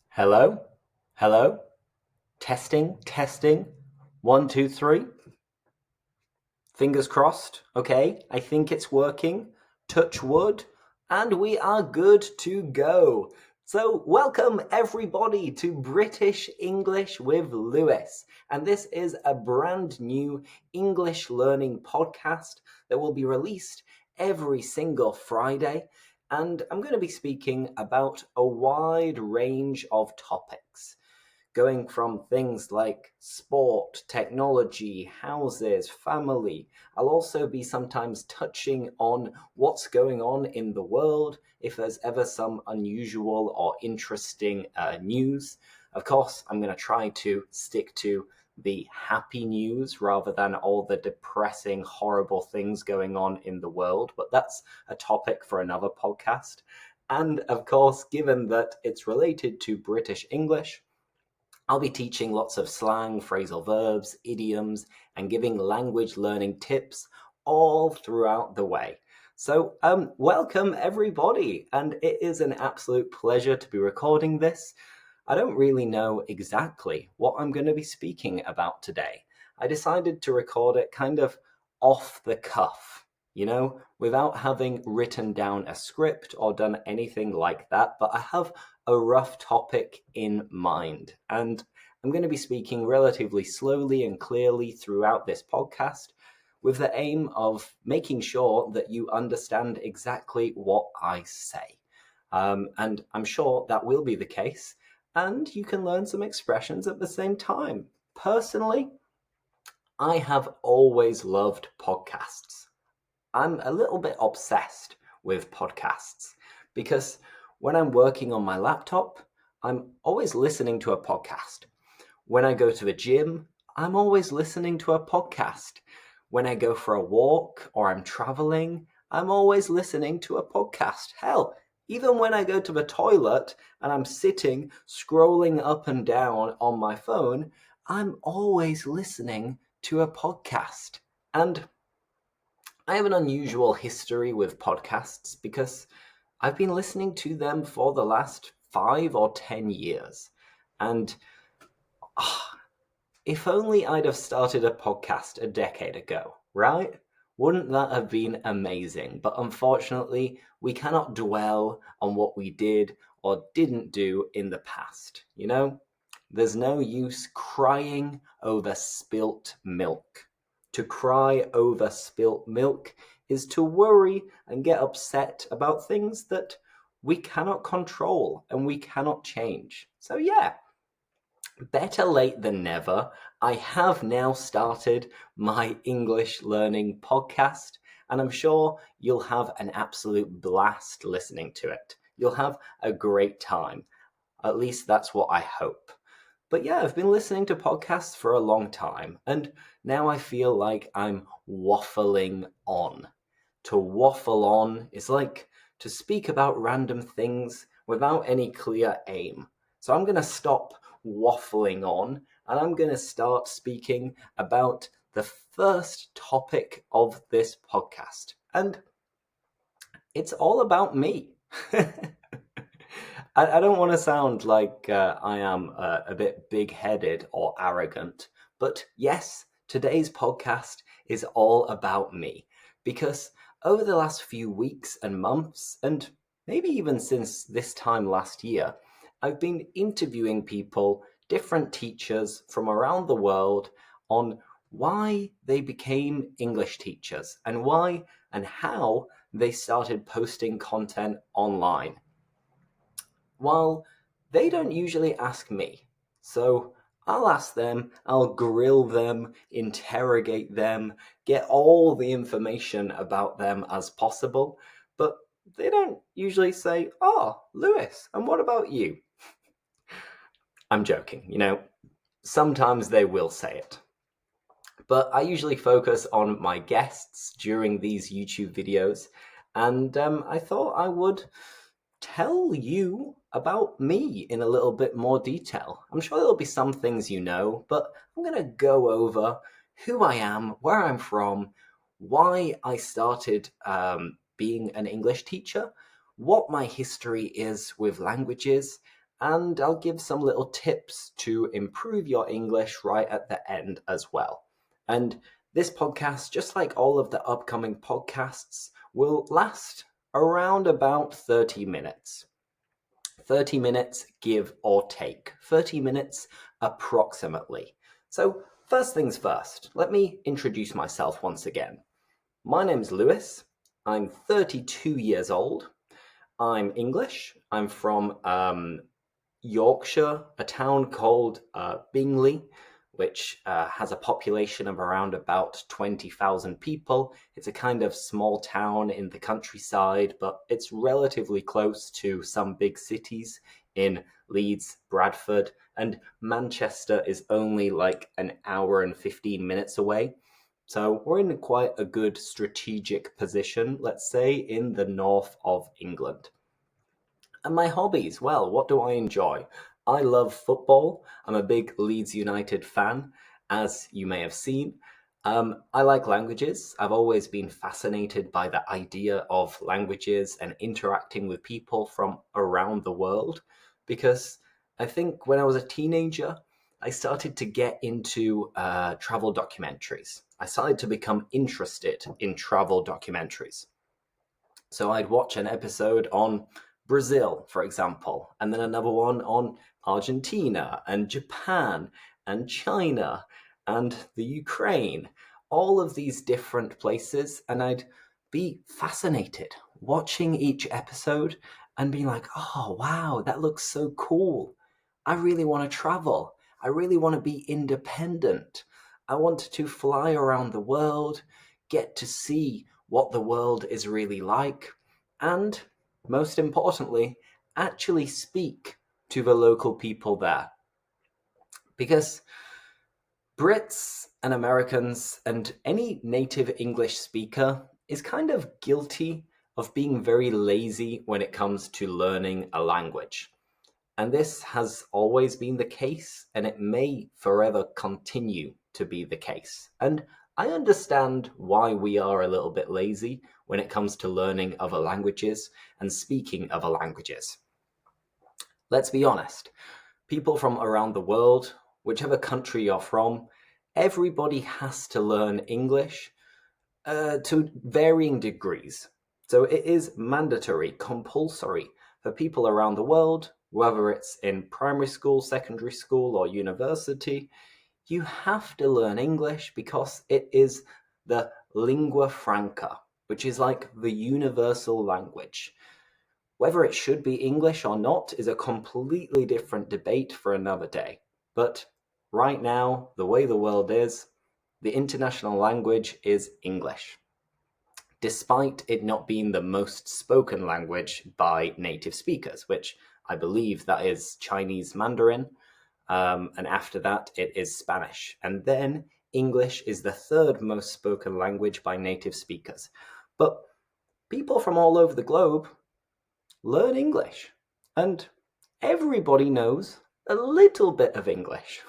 Hello? Hello? Testing, testing. 1, 2, 3. Fingers crossed. Okay, I think it's working. Touch wood. And we are good to go. So, welcome everybody to British English with Lewis. And this is a brand new English learning podcast that will be released every single Friday. And I'm going to be speaking about a wide range of topics, going from things like sport, technology, houses, family. I'll also be sometimes touching on what's going on in the world, if there's ever some unusual or interesting news. Of course, I'm going to try to stick to the happy news rather than all the depressing, horrible things going on in the world, but that's a topic for another podcast. And of course, given that it's related to British English, I'll be teaching lots of slang, phrasal verbs, idioms, and giving language learning tips all throughout the way. So, welcome everybody, and it is an absolute pleasure to be recording this. I don't really know exactly what I'm going to be speaking about today. I decided to record it kind of off the cuff, without having written down a script or done anything like that, but I have a rough topic in mind, and I'm going to be speaking relatively slowly and clearly throughout this podcast with the aim of making sure that you understand exactly what I say. And I'm sure that will be the case, and you can learn some expressions at the same time. Personally, I have always loved podcasts. I'm a little bit obsessed with podcasts because when I'm working on my laptop, I'm always listening to a podcast. When I go to the gym, I'm always listening to a podcast. When I go for a walk or I'm traveling, I'm always listening to a podcast. Hell, even when I go to the toilet and I'm sitting scrolling up and down on my phone, I'm always listening to a podcast. And I have an unusual history with podcasts because I've been listening to them for the last 5 or 10 years. And if only I'd have started a podcast a decade ago, right? Wouldn't that have been amazing? But unfortunately, we cannot dwell on what we did or didn't do in the past, There's no use crying over spilt milk. To cry over spilt milk is to worry and get upset about things that we cannot control and we cannot change. So yeah, better late than never. I have now started my English learning podcast, and I'm sure you'll have an absolute blast listening to it. You'll have a great time. At least that's what I hope. But yeah, I've been listening to podcasts for a long time, and now I feel like I'm waffling on. To waffle on is like to speak about random things without any clear aim. So I'm going to stop waffling on, and I'm going to start speaking about the first topic of this podcast. And it's all about me. I don't want to sound like I am a bit big-headed or arrogant, but yes, today's podcast is all about me, because over the last few weeks and months, and maybe even since this time last year, I've been interviewing people, different teachers from around the world, on why they became English teachers and why and how they started posting content online. Well, they don't usually ask me, so I'll ask them, I'll grill them, interrogate them, get all the information about them as possible, but they don't usually say, "Oh, Lewis, and what about you?" I'm joking, sometimes they will say it. But I usually focus on my guests during these YouTube videos, and I thought I would tell you about me in a little bit more detail. I'm sure there'll be some things you know, but I'm going to go over who I am, where I'm from, why I started being an English teacher, what my history is with languages, and I'll give some little tips to improve your English right at the end as well. And this podcast, just like all of the upcoming podcasts, will last around about 30 minutes. 30 minutes, give or take. 30 minutes approximately. So, first things first, let me introduce myself once again. My name's Lewis. I'm 32 years old. I'm English. I'm from Yorkshire, a town called Bingley, which has a population of around about 20,000 people. It's a kind of small town in the countryside, but it's relatively close to some big cities in Leeds, Bradford, and Manchester is only like an hour and 15 minutes away. So we're in quite a good strategic position, let's say, in the north of England. And my hobbies, well, what do I enjoy? I love football. I'm a big Leeds United fan, as you may have seen. I like languages. I've always been fascinated by the idea of languages and interacting with people from around the world, because I think when I was a teenager, I started to get into travel documentaries. I started to become interested in travel documentaries. So I'd watch an episode on Brazil, for example, and then another one on Argentina and Japan and China and the Ukraine, all of these different places. And I'd be fascinated watching each episode and being like, oh, wow, that looks so cool. I really want to travel. I really want to be independent. I want to fly around the world, get to see what the world is really like, and most importantly, actually speak to the local people there. Because Brits and Americans and any native English speaker is kind of guilty of being very lazy when it comes to learning a language. And this has always been the case, and it may forever continue to be the case. And I understand why we are a little bit lazy when it comes to learning other languages and speaking other languages. Let's be honest, people from around the world, whichever country you're from, everybody has to learn English to varying degrees. So it is mandatory, compulsory for people around the world, whether it's in primary school, secondary school, or university. You have to learn English because it is the lingua franca, which is like the universal language. Whether it should be English or not is a completely different debate for another day. But right now, the way the world is, the international language is English, despite it not being the most spoken language by native speakers, which I believe that is Chinese Mandarin, and after that it is Spanish. And then English is the third most spoken language by native speakers. But people from all over the globe learn English, and everybody knows a little bit of English.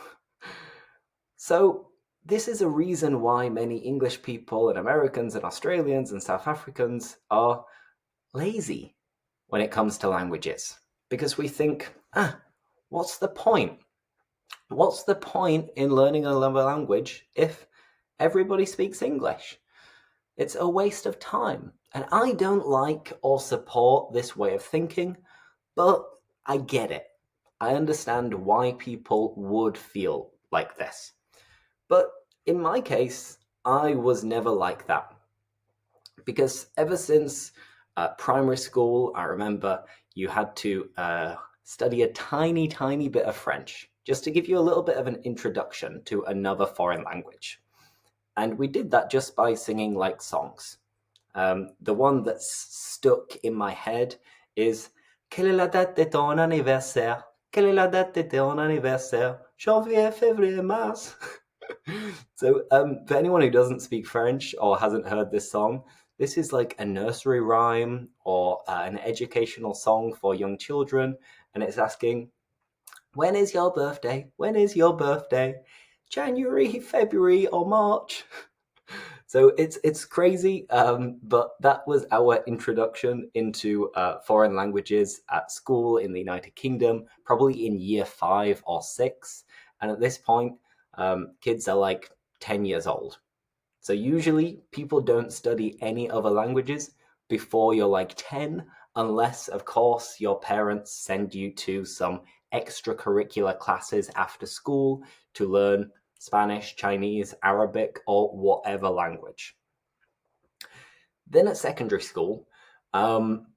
So this is a reason why many English people and Americans and Australians and South Africans are lazy when it comes to languages. Because we think, what's the point? What's the point in learning another language if everybody speaks English? It's a waste of time. And I don't like or support this way of thinking, but I get it. I understand why people would feel like this. But in my case, I was never like that. Because ever since primary school, I remember you had to study a tiny, tiny bit of French, just to give you a little bit of an introduction to another foreign language. And we did that just by singing like songs. The one that's stuck in my head is Quelle est la date de ton anniversaire? Quelle est la date de ton anniversaire? Janvier, février, mars. So for anyone who doesn't speak French or hasn't heard this song, this is like a nursery rhyme or an educational song for young children. And it's asking, when is your birthday? When is your birthday? January, February, or March? So it's crazy, but that was our introduction into foreign languages at school in the United Kingdom, probably in year 5 or 6. And at this point, kids are like 10 years old. So usually people don't study any other languages before you're like 10, unless, of course, your parents send you to some extracurricular classes after school to learn Spanish, Chinese, Arabic, or whatever language. Then at secondary school, um,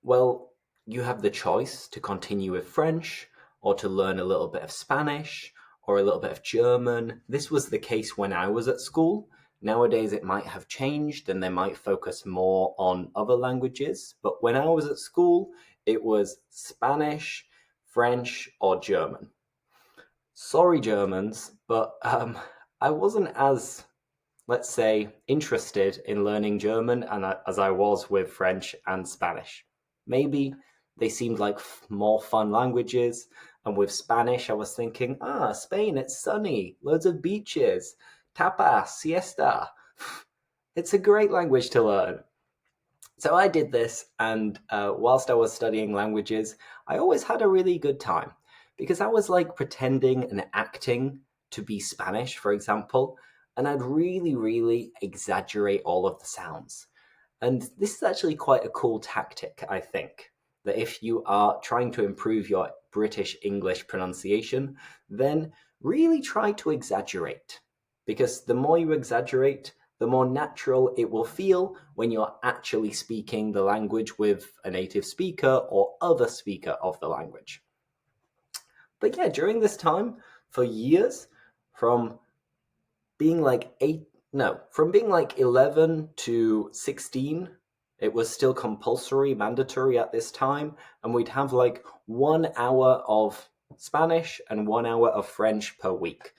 well, you have the choice to continue with French or to learn a little bit of Spanish or a little bit of German. This was the case when I was at school. Nowadays, it might have changed and they might focus more on other languages. But when I was at school, it was Spanish, French, or German. Sorry, Germans, but I wasn't as, let's say, interested in learning German as I was with French and Spanish. Maybe they seemed like more fun languages. And with Spanish, I was thinking, Spain, it's sunny, loads of beaches, tapas, siesta. It's a great language to learn. So I did this, and whilst I was studying languages, I always had a really good time because I was like pretending and acting to be Spanish, for example, and I'd really, really exaggerate all of the sounds. And this is actually quite a cool tactic, I think, that if you are trying to improve your British English pronunciation, then really try to exaggerate. Because the more you exaggerate, the more natural it will feel when you're actually speaking the language with a native speaker or other speaker of the language. But yeah, during this time, for years, from being like from being like 11 to 16, it was still compulsory, mandatory at this time, and we'd have like 1 hour of Spanish and 1 hour of French per week.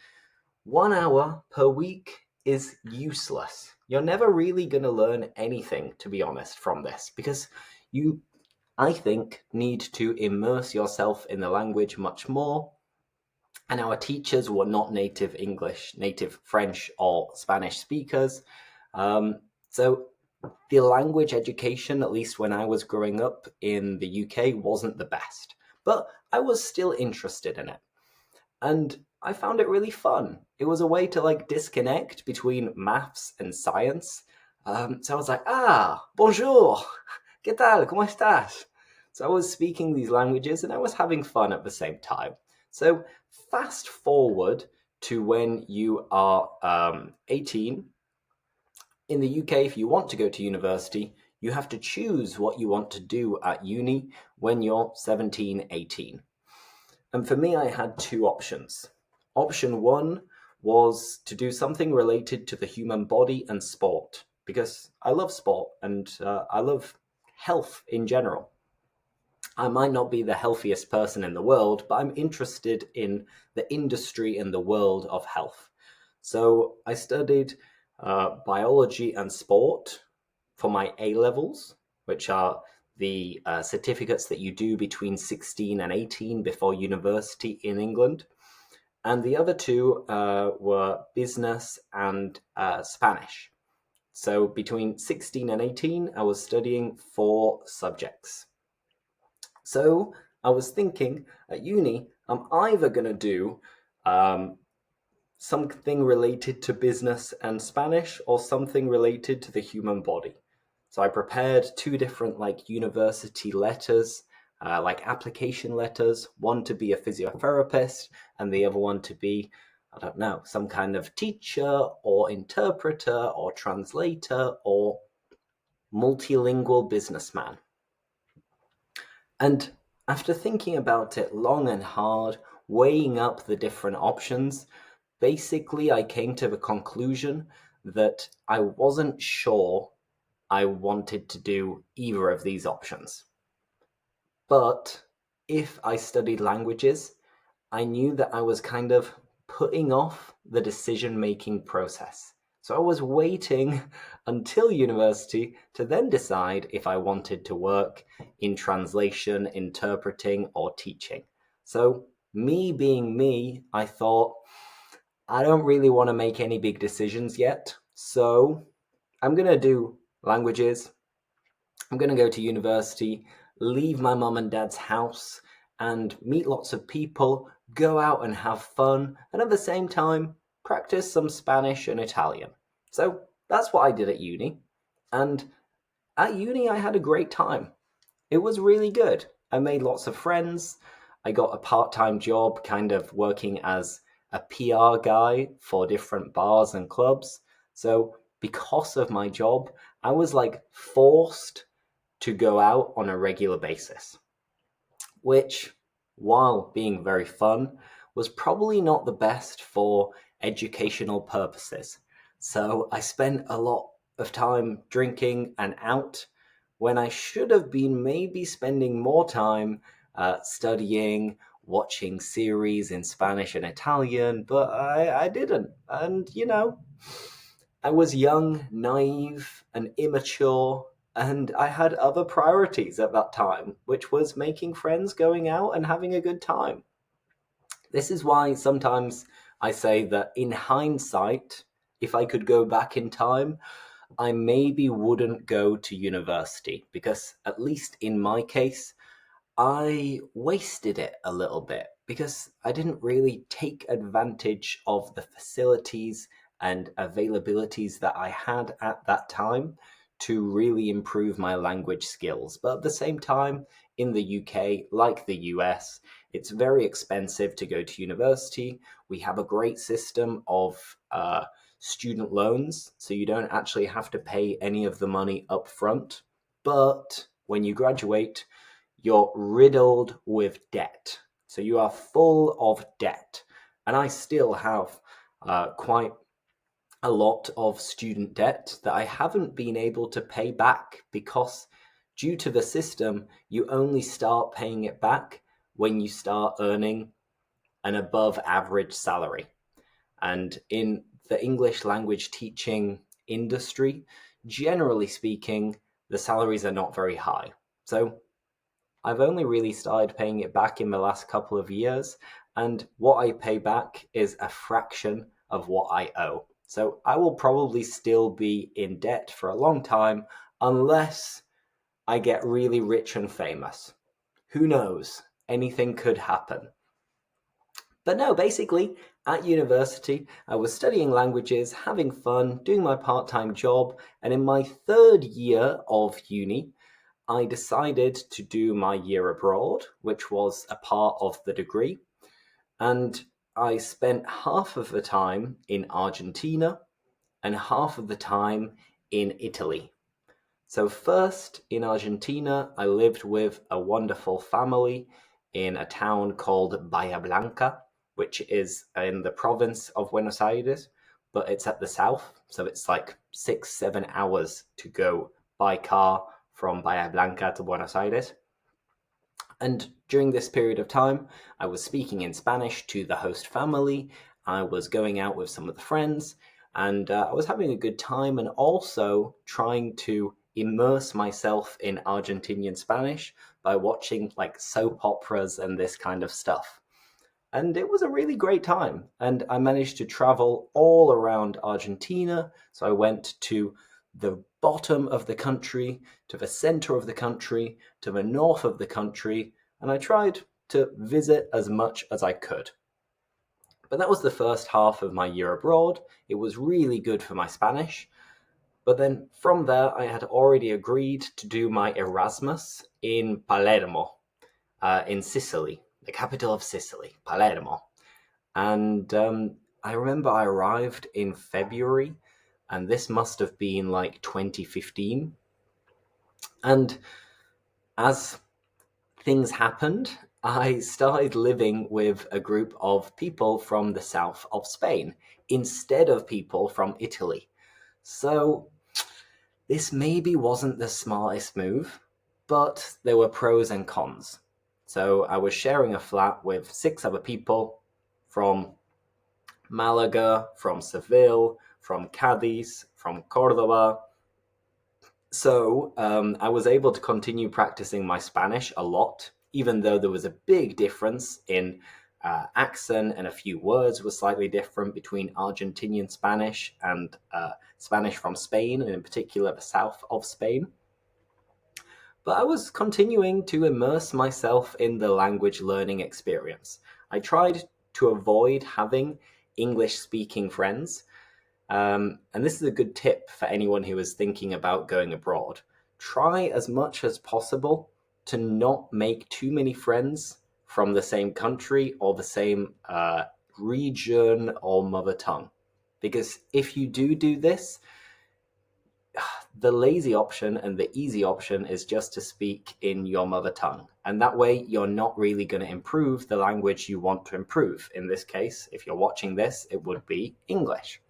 1 hour per week is useless. You're never really going to learn anything, to be honest, from this, because you, I think, need to immerse yourself in the language much more. And our teachers were not native English, native French, or Spanish speakers. So the language education, at least when I was growing up in the UK, wasn't the best. But I was still interested in it. And I found it really fun. It was a way to like disconnect between maths and science. So I was like, bonjour, ¿qué tal? ¿Cómo estás? So I was speaking these languages and I was having fun at the same time. So fast forward to when you are 18. In the UK, if you want to go to university, you have to choose what you want to do at uni when you're 17, 18. And for me, I had two options. Option one was to do something related to the human body and sport, because I love sport and I love health in general. I might not be the healthiest person in the world, but I'm interested in the industry and the world of health. So I studied biology and sport for my A levels, which are the certificates that you do between 16 and 18 before university in England. And the other two were business and Spanish. So between 16 and 18, I was studying 4 subjects. So I was thinking at uni, I'm either going to do something related to business and Spanish or something related to the human body. So I prepared 2 different like university letters, like application letters, one to be a physiotherapist and the other one to be, I don't know, some kind of teacher or interpreter or translator or multilingual businessman. And after thinking about it long and hard, weighing up the different options, basically I came to the conclusion that I wasn't sure I wanted to do either of these options. But if I studied languages, I knew that I was kind of putting off the decision-making process. So I was waiting until university to then decide if I wanted to work in translation, interpreting, or teaching. So me being me, I thought, I don't really want to make any big decisions yet. So I'm going to do languages. I'm going to go to university, leave my mum and dad's house, and meet lots of people, go out and have fun, and at the same time, practice some Spanish and Italian. So that's what I did at uni. And at uni, I had a great time. It was really good. I made lots of friends. I got a part-time job kind of working as a PR guy for different bars and clubs. So because of my job, I was like forced to go out on a regular basis, which, while being very fun, was probably not the best for educational purposes. So I spent a lot of time drinking and out when I should have been maybe spending more time studying, watching series in Spanish and Italian, but I didn't. And, I was young, naive, and immature, and I had other priorities at that time, which was making friends, going out, and having a good time. This is why sometimes I say that in hindsight, if I could go back in time, I maybe wouldn't go to university, because at least in my case, I wasted it a little bit because I didn't really take advantage of the facilities and availabilities that I had at that time to really improve my language skills. But at the same time, in the UK, like the US, it's very expensive to go to university. We have a great system of student loans, so you don't actually have to pay any of the money up front. But when you graduate, you're riddled with debt. So you are full of debt. And I still have quite a lot of student debt that I haven't been able to pay back because, due to the system, you only start paying it back when you start earning an above average salary. And in the English language teaching industry, generally speaking, the salaries are not very high. So I've only really started paying it back in the last couple of years, and what I pay back is a fraction of what I owe. So I will probably still be in debt for a long time unless I get really rich and famous. Who knows? Anything could happen. But no, basically, at university, I was studying languages, having fun, doing my part-time job, and in my third year of uni, I decided to do my year abroad, which was a part of the degree. And I spent half of the time in Argentina and half of the time in Italy. So first, in Argentina, I lived with a wonderful family in a town called Bahia Blanca, which is in the province of Buenos Aires, but it's at the south. So it's like 6-7 hours to go by car from Bahia Blanca to Buenos Aires. And during this period of time, I was speaking in Spanish to the host family. I was going out with some of the friends, and I was having a good time and also trying to immerse myself in Argentinian Spanish by watching like soap operas and this kind of stuff. And it was a really great time. And I managed to travel all around Argentina. So I went to the bottom of the country, to the center of the country, to the north of the country, and I tried to visit as much as I could. But that was the first half of my year abroad. It was really good for my Spanish. But then from there, I had already agreed to do my Erasmus in Palermo, in Sicily, the capital of Sicily, Palermo. And I remember I arrived in February, and this must have been like 2015. And as things happened, I started living with a group of people from the south of Spain instead of people from Italy. So this maybe wasn't the smartest move, but there were pros and cons. So I was sharing a flat with 6 other people from Malaga, from Seville, from Cadiz, from Cordoba. So I was able to continue practicing my Spanish a lot, even though there was a big difference in accent and a few words were slightly different between Argentinian Spanish and Spanish from Spain, and in particular the south of Spain. But I was continuing to immerse myself in the language learning experience. I tried to avoid having English-speaking friends, and this is a good tip for anyone who is thinking about going abroad. Try as much as possible to not make too many friends from the same country or the same region or mother tongue. Because if you do this, the lazy option and the easy option is just to speak in your mother tongue. And that way you're not really going to improve the language you want to improve. In this case, if you're watching this, it would be English.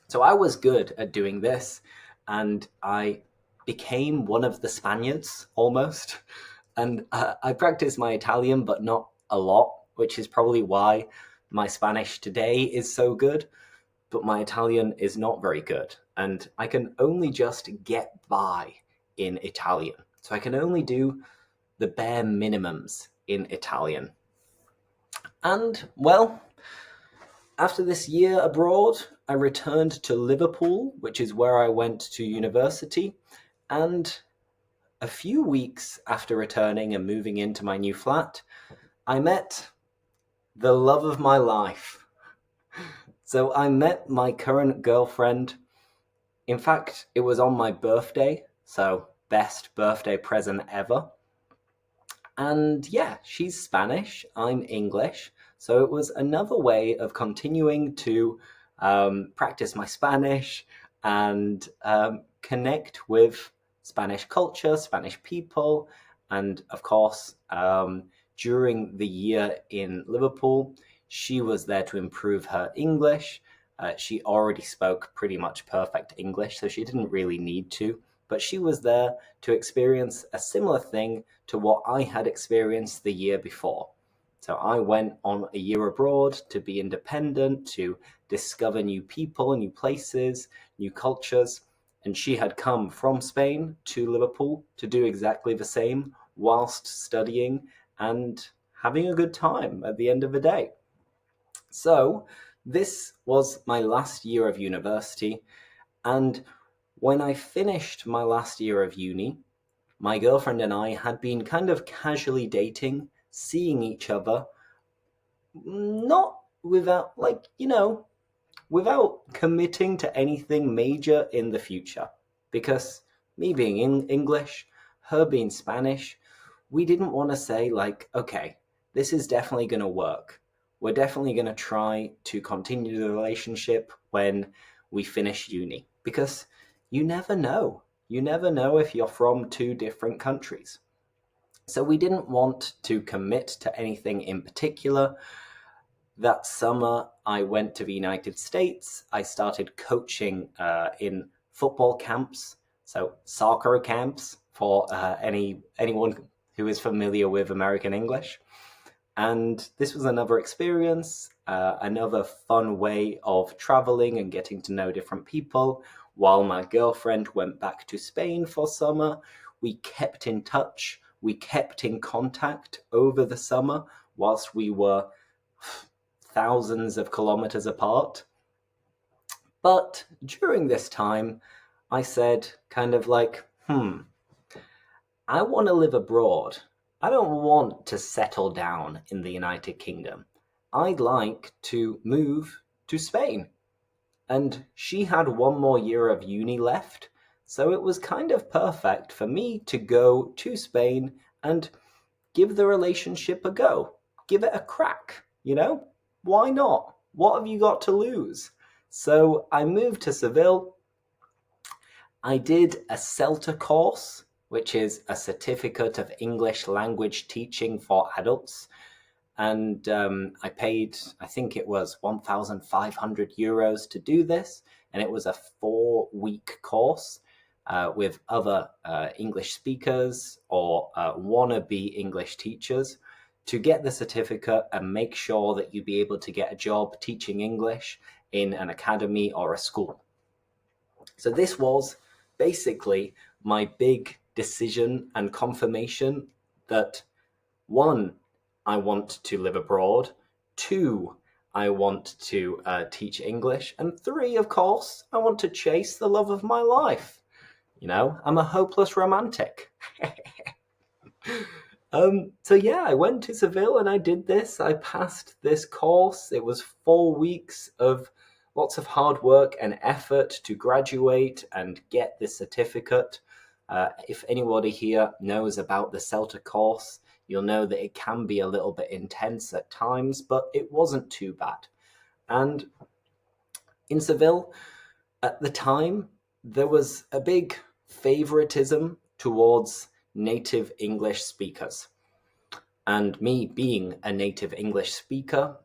So I was good at doing this, and I became one of the Spaniards almost. And I practiced my Italian, but not a lot, which is probably why my Spanish today is so good. But my Italian is not very good, and I can only just get by in Italian. So I can only do the bare minimums in Italian. And, well, after this year abroad, I returned to Liverpool, which is where I went to university, and a few weeks after returning and moving into my new flat, I met the love of my life. So I met my current girlfriend. In fact, it was on my birthday, so best birthday present ever. And yeah, she's Spanish, I'm English, so it was another way of continuing to practice my Spanish and connect with Spanish culture, Spanish people, and of course, during the year in Liverpool, she was there to improve her English. She already spoke pretty much perfect English, so she didn't really need to, but she was there to experience a similar thing to what I had experienced the year before. So I went on a year abroad to be independent, to discover new people, new places, new cultures, and she had come from Spain to Liverpool to do exactly the same whilst studying and having a good time at the end of the day. So this was my last year of university, and when I finished my last year of uni, my girlfriend and I had been kind of casually dating, seeing each other, not without, without committing to anything major in the future. Because me being English, her being Spanish, we didn't want to say, okay, this is definitely going to work. We're definitely going to try to continue the relationship when we finish uni. Because you never know. You never know if you're from two different countries. So we didn't want to commit to anything in particular. That summer, I went to the United States. I started coaching in football camps, so soccer camps for anyone who is familiar with American English. And this was another experience, another fun way of traveling and getting to know different people. While my girlfriend went back to Spain for summer, we kept in touch, we kept in contact over the summer whilst we were thousands of kilometers apart. But during this time, I said kind of I want to live abroad. I don't want to settle down in the United Kingdom. I'd like to move to Spain. And she had one more year of uni left, so it was kind of perfect for me to go to Spain and give the relationship a go. Give it a crack, Why not? What have you got to lose? So I moved to Seville. I did a CELTA course, which is a certificate of English language teaching for adults. And I paid, I think it was 1,500 euros to do this. And it was a 4-week course with other English speakers or wannabe English teachers to get the certificate and make sure that you'd be able to get a job teaching English in an academy or a school. So this was basically my big decision and confirmation that, one, I want to live abroad. 2, I want to teach English. And 3, of course, I want to chase the love of my life. You know, I'm a hopeless romantic. So yeah, I went to Seville and I did this. I passed this course. It was 4 weeks of lots of hard work and effort to graduate and get this certificate. If anybody here knows about the CELTA course, you'll know that it can be a little bit intense at times, but it wasn't too bad. And in Seville, at the time, there was a big favoritism towards native English speakers. And me being a native English speaker,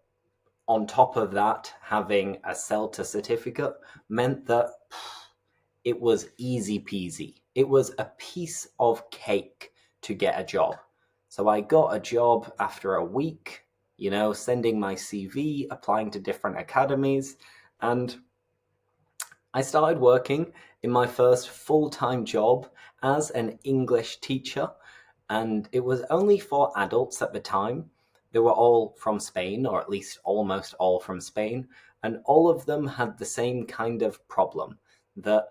on top of that, having a CELTA certificate meant that it was easy peasy. It was a piece of cake to get a job. So I got a job after a week, you know, sending my CV, applying to different academies, and I started working in my first full-time job as an English teacher, and it was only for adults at the time. They were all from Spain, or at least almost all from Spain, and all of them had the same kind of problem, that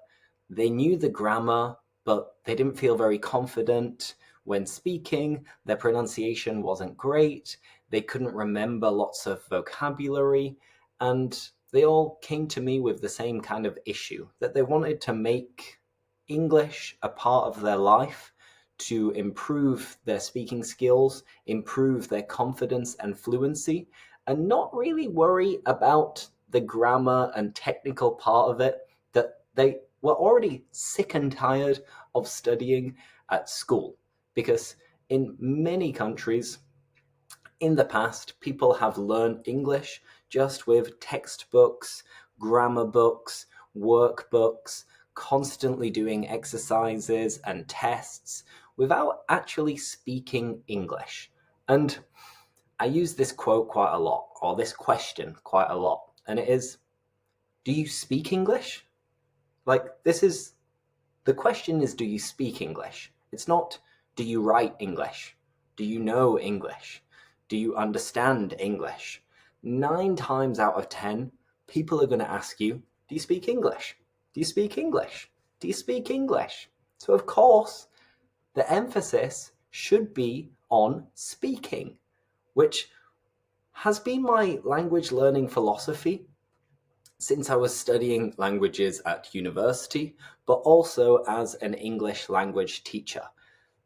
they knew the grammar, but they didn't feel very confident when speaking. Their pronunciation wasn't great. They couldn't remember lots of vocabulary, and they all came to me with the same kind of issue, that they wanted to make English a part of their life to improve their speaking skills, improve their confidence and fluency, and not really worry about the grammar and technical part of it, that they were already sick and tired of studying at school. Because in many countries, in the past, people have learned English just with textbooks, grammar books, workbooks, constantly doing exercises and tests without actually speaking English. And I use this quote quite a lot, or this question quite a lot, and it is, do you speak English? Like, the question is, do you speak English? It's not, do you write English? Do you know English? Do you understand English? 9 times out of 10, people are going to ask you, do you speak English? Do you speak English? Do you speak English? So of course, the emphasis should be on speaking, which has been my language learning philosophy since I was studying languages at university, but also as an English language teacher.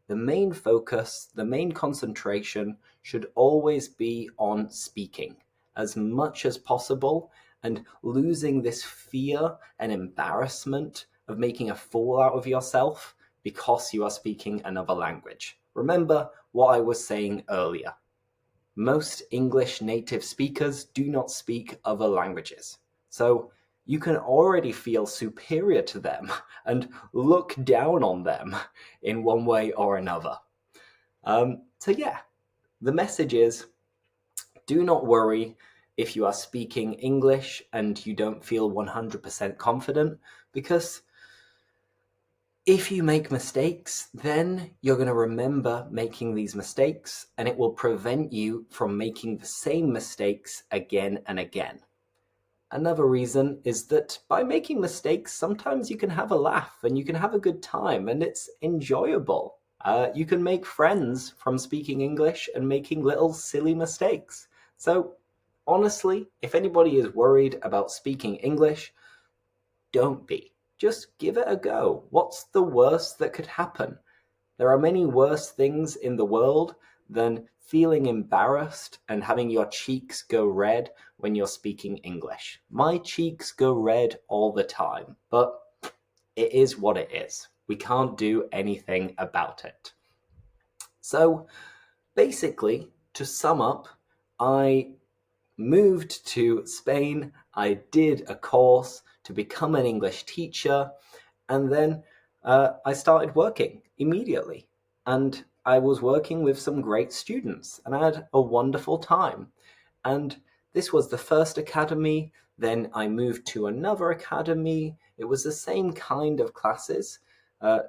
The main focus, the main concentration should always be on speaking as much as possible and losing this fear and embarrassment of making a fool out of yourself because you are speaking another language. Remember what I was saying earlier. Most English native speakers do not speak other languages. So you can already feel superior to them and look down on them in one way or another. So yeah, the message is, do not worry if you are speaking English and you don't feel 100% confident, because if you make mistakes, then you're going to remember making these mistakes, and it will prevent you from making the same mistakes again and again. Another reason is that by making mistakes, sometimes you can have a laugh and you can have a good time and it's enjoyable. You can make friends from speaking English and making little silly mistakes. So honestly, if anybody is worried about speaking English, don't be. Just give it a go. What's the worst that could happen? There are many worse things in the world than feeling embarrassed and having your cheeks go red when you're speaking English. My cheeks go red all the time, but it is what it is. We can't do anything about it. So basically, to sum up, I moved to Spain, I did a course to become an English teacher, and then I started working immediately. And I was working with some great students, and I had a wonderful time. And this was the first academy, then I moved to another academy. It was the same kind of classes,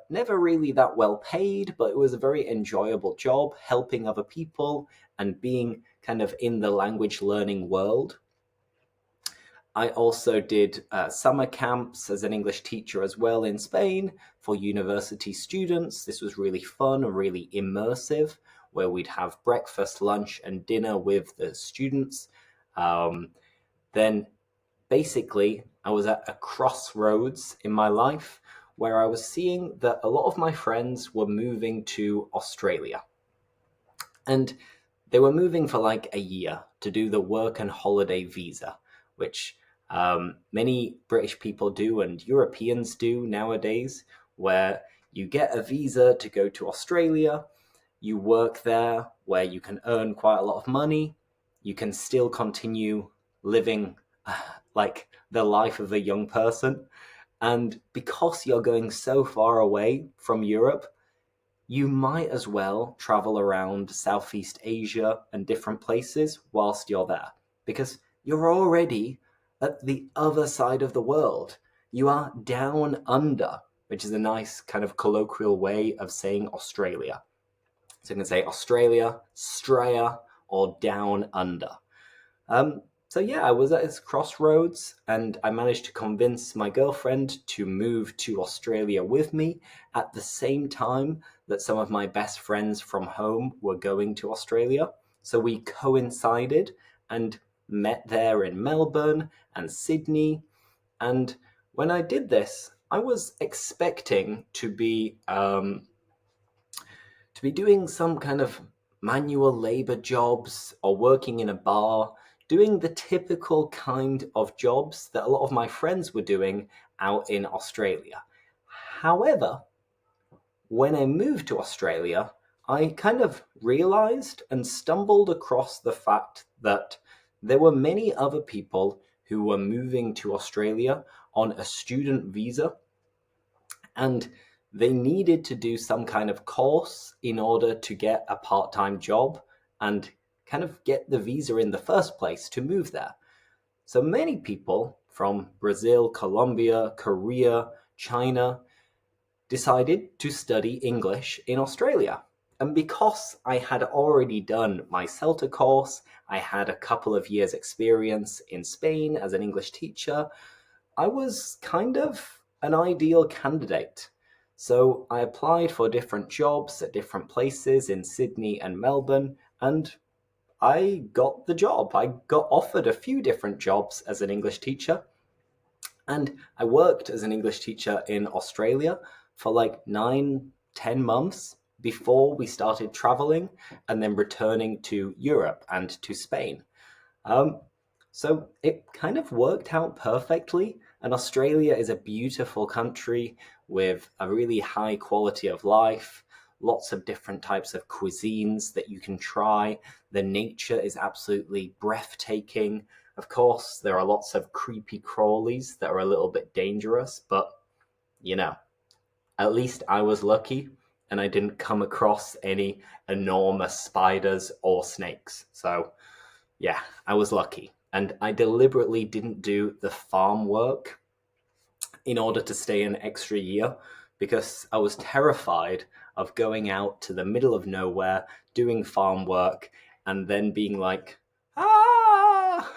Never really that well paid, but it was a very enjoyable job, helping other people and being kind of in the language learning world. I also did summer camps as an English teacher as well in Spain for university students. This was really fun and really immersive, where we'd have breakfast, lunch, and dinner with the students. Then basically, I was at a crossroads in my life where I was seeing that a lot of my friends were moving to Australia. And they were moving for like a year to do the work and holiday visa, which many British people do and Europeans do nowadays, where you get a visa to go to Australia, you work there where you can earn quite a lot of money, you can still continue living like the life of a young person. And because you're going so far away from Europe, you might as well travel around Southeast Asia and different places whilst you're there, because you're already at the other side of the world. You are down under, which is a nice kind of colloquial way of saying Australia. So you can say Australia, Straya, or down under. So yeah, I was at this crossroads and I managed to convince my girlfriend to move to Australia with me at the same time that some of my best friends from home were going to Australia. So we coincided and met there in Melbourne and Sydney. And when I did this, I was expecting to be doing some kind of manual labor jobs or working in a bar, doing the typical kind of jobs that a lot of my friends were doing out in Australia. However, when I moved to Australia, I kind of realized and stumbled across the fact that there were many other people who were moving to Australia on a student visa, and they needed to do some kind of course in order to get a part-time job and kind of get the visa in the first place to move there. So many people from Brazil, Colombia, Korea, China decided to study English in Australia. And because I had already done my CELTA course, I had a couple of years' experience in Spain as an English teacher, I was kind of an ideal candidate. So I applied for different jobs at different places in Sydney and Melbourne, and I got the job. I got offered a few different jobs as an English teacher, and I worked as an English teacher in Australia for like 9, 10 months before we started traveling and then returning to Europe and to Spain. Um, so it kind of worked out perfectly. And Australia is a beautiful country with a really high quality of life, lots of different types of cuisines that you can try. The nature is absolutely breathtaking. Of course, there are lots of creepy crawlies that are a little bit dangerous, but you know, at least I was lucky and I didn't come across any enormous spiders or snakes. So yeah, I was lucky. And I deliberately didn't do the farm work in order to stay an extra year because I was terrified of going out to the middle of nowhere, doing farm work, and then being like, ah,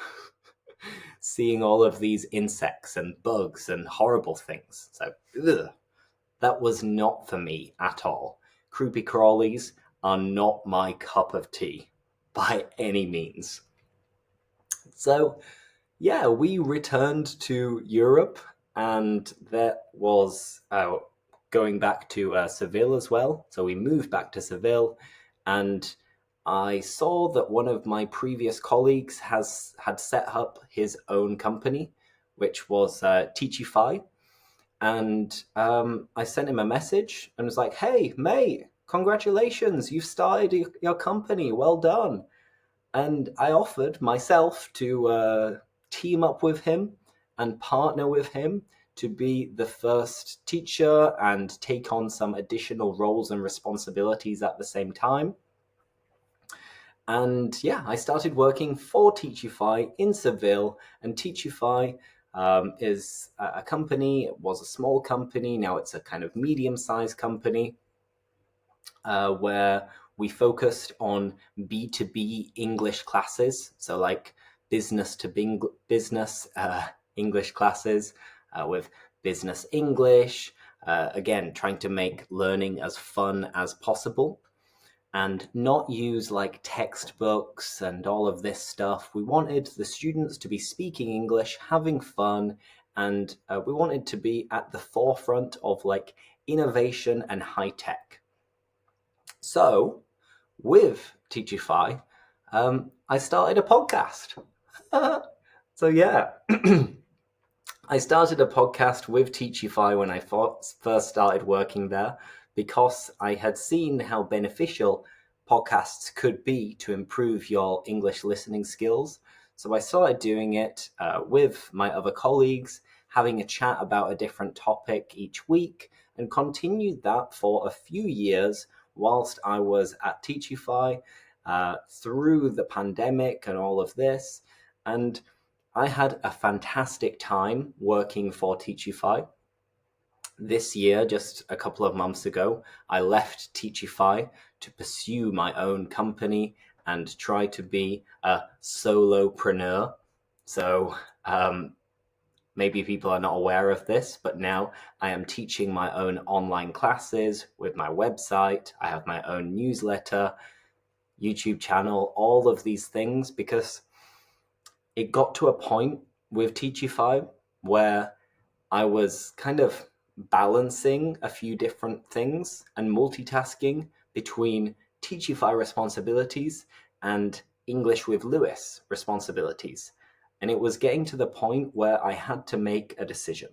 seeing all of these insects and bugs and horrible things. So, ugh, that was not for me at all. Creepy crawlies are not my cup of tea by any means. So, yeah, we returned to Europe, and that was going back to Seville as well. So we moved back to Seville, and I saw that one of my previous colleagues had set up his own company, which was Teachify, and I sent him a message and was like, "Hey, mate, congratulations! You've started your company. Well done." And I offered myself to team up with him and partner with him to be the first teacher and take on some additional roles and responsibilities at the same time. And yeah, I started working for Teachify in Seville, and Teachify is a company. It was a small company. Now it's a kind of medium-sized company where we focused on B2B English classes. So like business to business English classes with business English. Again, trying to make learning as fun as possible and not use like textbooks and all of this stuff. We wanted the students to be speaking English, having fun, and we wanted to be at the forefront of like innovation and high tech. So with Teachify, I started a podcast. So yeah, I started a podcast with Teachify when I first started working there because I had seen how beneficial podcasts could be to improve your English listening skills. So I started doing it with my other colleagues, having a chat about a different topic each week, and continued that for a few years whilst I was at Teachify through the pandemic and all of this. And I had a fantastic time working for Teachify. This year, just a couple of months ago, I left Teachify to pursue my own company and try to be a solopreneur. So maybe people are not aware of this, but now I am teaching my own online classes with my website. I have my own newsletter, YouTube channel, all of these things, because it got to a point with Teachify where I was kind of balancing a few different things and multitasking between Teachify responsibilities and English with Lewis responsibilities. And it was getting to the point where I had to make a decision.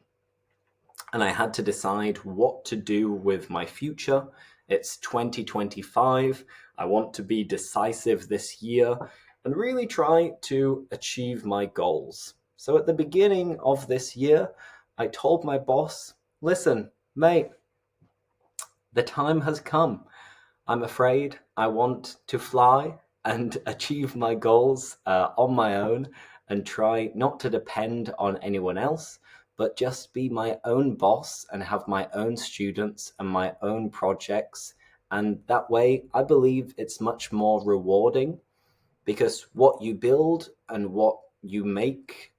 And I had to decide what to do with my future. It's 2025. I want to be decisive this year and really try to achieve my goals. So at the beginning of this year, I told my boss, listen, mate, the time has come. I'm afraid I want to fly and achieve my goals on my own and try not to depend on anyone else, but just be my own boss and have my own students and my own projects. And that way, I believe it's much more rewarding because what you build and what you make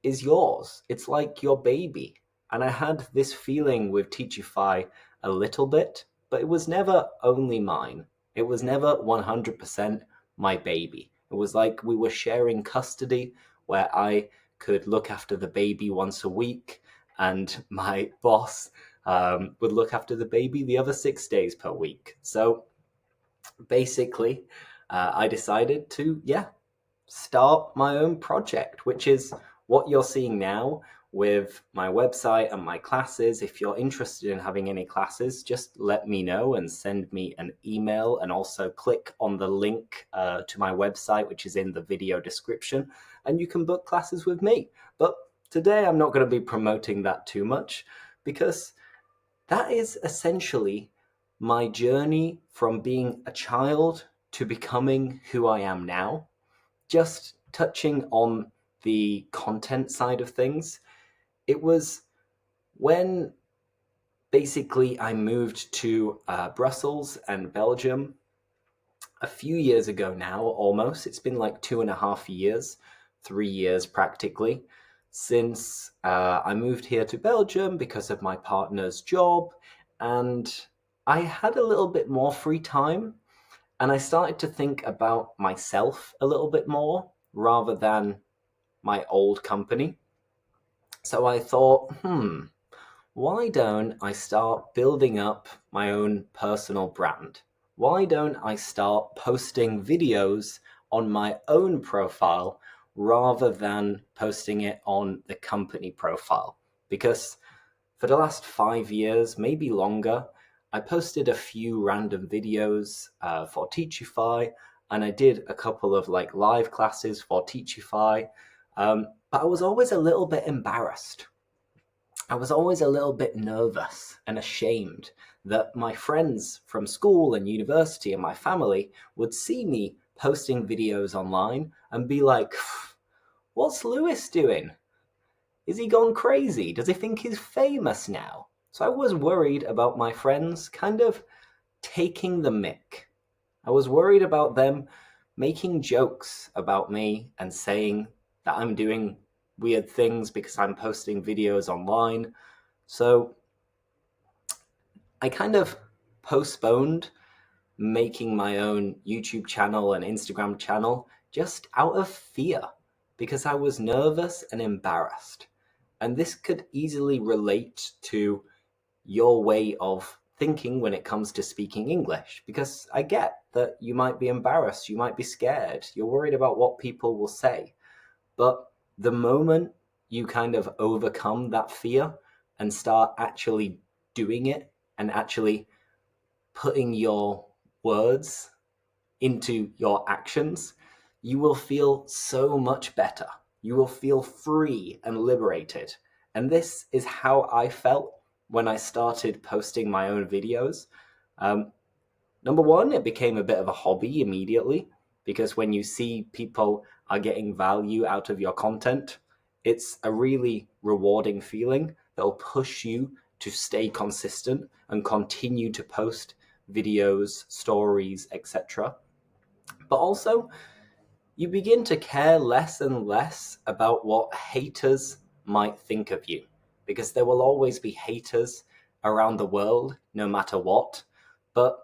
is yours. It's like your baby. And I had this feeling with Teachify a little bit, but it was never only mine. It was never 100% my baby. It was like we were sharing custody where I could look after the baby once a week and my boss would look after the baby the other 6 days per week. So basically, I decided to, start my own project, which is what you're seeing now with my website and my classes. If you're interested in having any classes, just let me know and send me an email, and also click on the link to my website, which is in the video description, and you can book classes with me. But today I'm not going to be promoting that too much because that is essentially my journey from being a child to becoming who I am now. Just touching on the content side of things, it was when basically I moved to Brussels and Belgium a few years ago now, almost. It's been like 2.5 years, 3 years practically, since I moved here to Belgium because of my partner's job. And I had a little bit more free time. And I started to think about myself a little bit more rather than my old company. So I thought, why don't I start building up my own personal brand? Why don't I start posting videos on my own profile rather than posting it on the company profile? Because for the last 5 years, maybe longer, I posted a few random videos for Teachify, and I did a couple of like live classes for Teachify, but I was always a little bit embarrassed. I was always a little bit nervous and ashamed that my friends from school and university and my family would see me posting videos online and be like, what's Lewis doing? Is he gone crazy? Does he think he's famous now? So I was worried about my friends kind of taking the mick. I was worried about them making jokes about me and saying that I'm doing weird things because I'm posting videos online. So I kind of postponed making my own YouTube channel and Instagram channel just out of fear because I was nervous and embarrassed. And this could easily relate to your way of thinking when it comes to speaking English, because I get that you might be embarrassed, you might be scared, you're worried about what people will say. But the moment you kind of overcome that fear and start actually doing it and actually putting your words into your actions, you will feel so much better. You will feel free and liberated. And this is how I felt when I started posting my own videos. Number one, it became a bit of a hobby immediately, because when you see people are getting value out of your content, it's a really rewarding feeling that'll push you to stay consistent and continue to post videos, stories, etc. But also, you begin to care less and less about what haters might think of you, because there will always be haters around the world, no matter what. But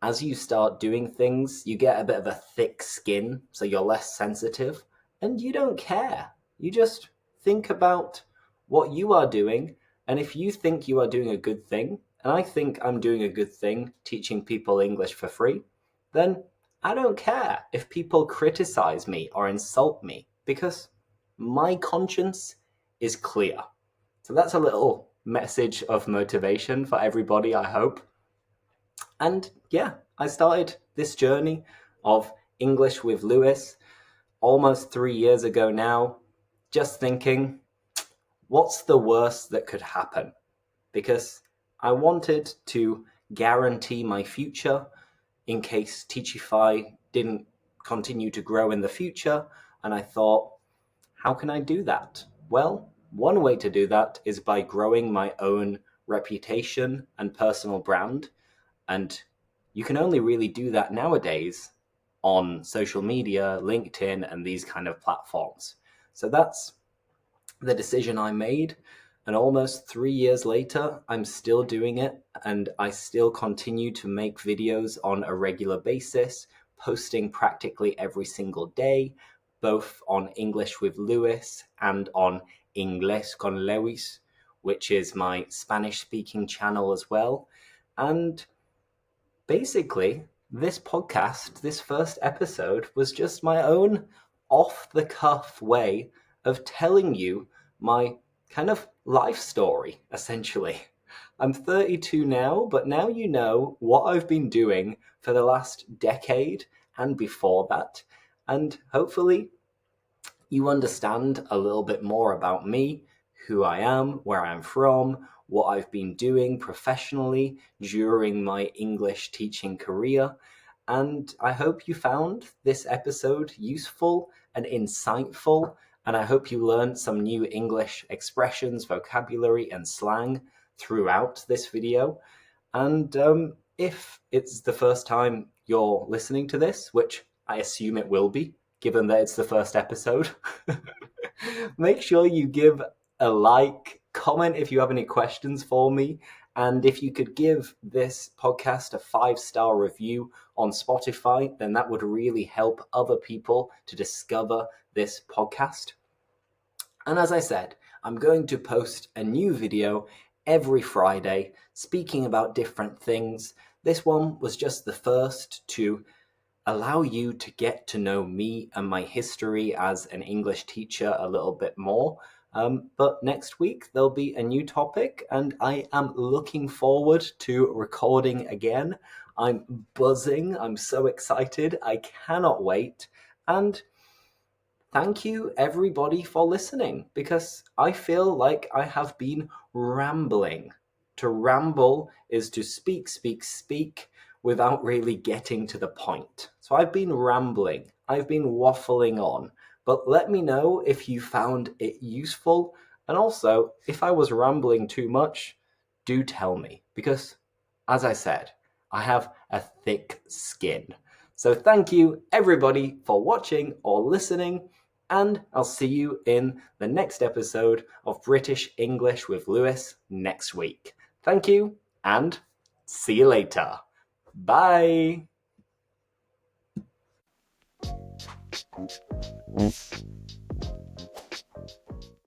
as you start doing things, you get a bit of a thick skin, so you're less sensitive, and you don't care. You just think about what you are doing, and if you think you are doing a good thing, and I think I'm doing a good thing teaching people English for free, then I don't care if people criticize me or insult me, because my conscience is clear. So that's a little message of motivation for everybody, I hope. And yeah, I started this journey of English with Lewis almost 3 years ago now, just thinking, what's the worst that could happen? Because I wanted to guarantee my future in case Teachify didn't continue to grow in the future. And I thought, how can I do that? Well, one way to do that is by growing my own reputation and personal brand. And you can only really do that nowadays on social media, LinkedIn, and these kind of platforms. So that's the decision I made. And almost 3 years later, I'm still doing it. And I still continue to make videos on a regular basis, posting practically every single day, both on English with Lewis and on Inglés con Lewis, which is my Spanish speaking channel as well. And basically, this podcast, this first episode, was just my own off the cuff way of telling you my kind of life story, essentially. I'm 32 now, but now you know what I've been doing for the last decade and before that. And hopefully, you understand a little bit more about me, who I am, where I'm from, what I've been doing professionally during my English teaching career. And I hope you found this episode useful and insightful. And I hope you learned some new English expressions, vocabulary, and slang throughout this video. And if it's the first time you're listening to this, which I assume it will be, given that it's the first episode, make sure you give a like, comment if you have any questions for me, and if you could give this podcast a 5-star review on Spotify, then that would really help other people to discover this podcast. And as I said, I'm going to post a new video every Friday speaking about different things. This one was just the first to allow you to get to know me and my history as an English teacher a little bit more. But next week there'll be a new topic, and I am looking forward to recording again. I'm buzzing. I'm so excited. I cannot wait. And thank you everybody for listening, because I feel like I have been rambling. To ramble is to speak, speak, speak without really getting to the point. So I've been rambling. I've been waffling on. But let me know if you found it useful, and also, if I was rambling too much, do tell me, because, as I said, I have a thick skin. So thank you, everybody, for watching or listening, and I'll see you in the next episode of British English with Lewis next week. Thank you, and see you later. Bye!